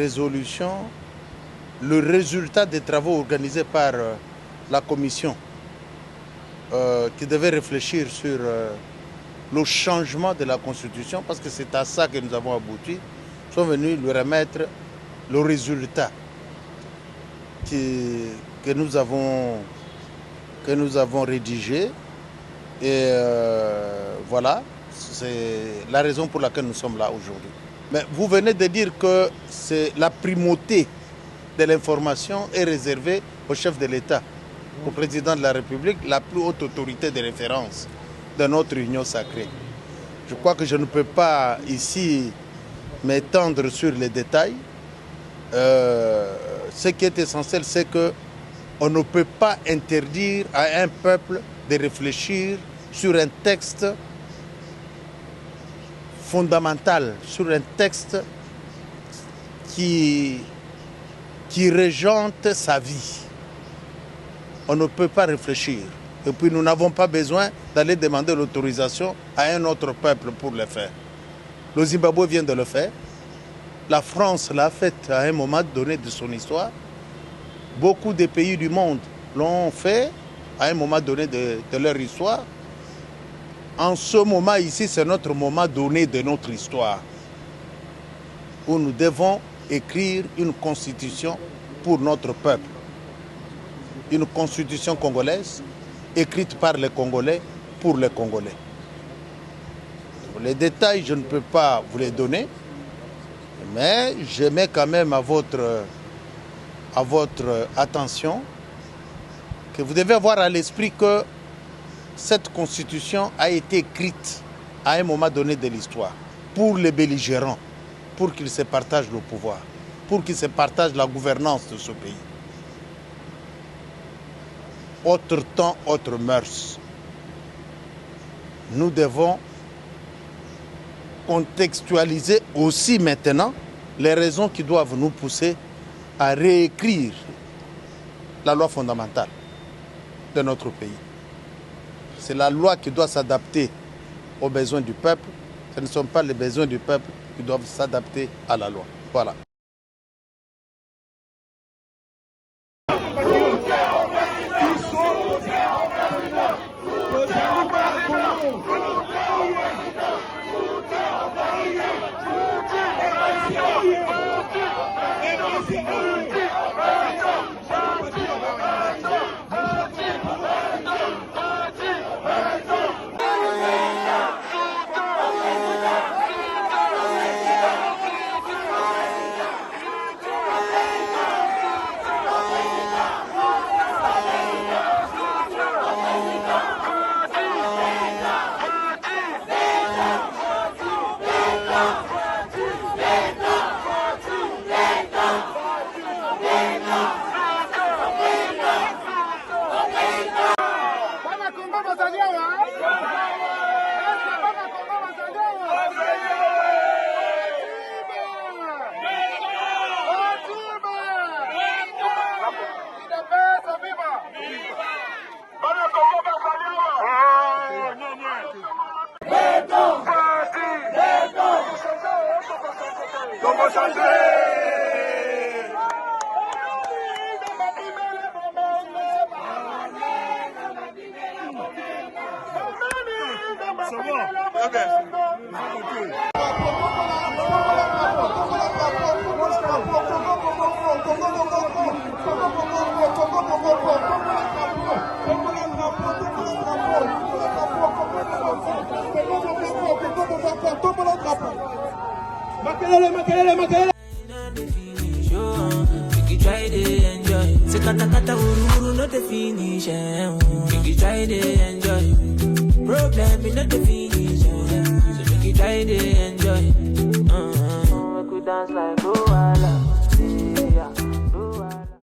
résolution le résultat des travaux organisés par la commission qui devait réfléchir sur le changement de la Constitution, parce que c'est à ça que nous avons abouti, sont venus lui remettre le résultat que nous avons rédigé. Et voilà, c'est la raison pour laquelle nous sommes là aujourd'hui. Mais vous venez de dire que c'est la primauté de l'information est réservée au chef de l'État, au président de la République, la plus haute autorité de référence de notre union sacrée. Je crois que je ne peux pas ici m'étendre sur les détails. Ce qui est essentiel, c'est qu'on ne peut pas interdire à un peuple de réfléchir sur un texte fondamental, sur un texte qui régente sa vie. On ne peut pas réfléchir. Et puis nous n'avons pas besoin d'aller demander l'autorisation à un autre peuple pour le faire. Le Zimbabwe vient de le faire. La France l'a fait à un moment donné de son histoire. Beaucoup de pays du monde l'ont fait à un moment donné de leur histoire. En ce moment ici, c'est notre moment donné de notre histoire, où nous devons écrire une constitution pour notre peuple. Une constitution congolaise, écrite par les Congolais, pour les Congolais. Les détails, je ne peux pas vous les donner, mais je mets quand même à votre attention que vous devez avoir à l'esprit que cette constitution a été écrite à un moment donné de l'histoire pour les belligérants, pour qu'ils se partagent le pouvoir, pour qu'ils se partagent la gouvernance de ce pays. Autre temps, autre mœurs. Nous devons contextualiser aussi maintenant les raisons qui doivent nous pousser à réécrire la loi fondamentale de notre pays. C'est la loi qui doit s'adapter aux besoins du peuple. Ce ne sont pas les besoins du peuple qui doivent s'adapter à la loi. Voilà. Problem, not the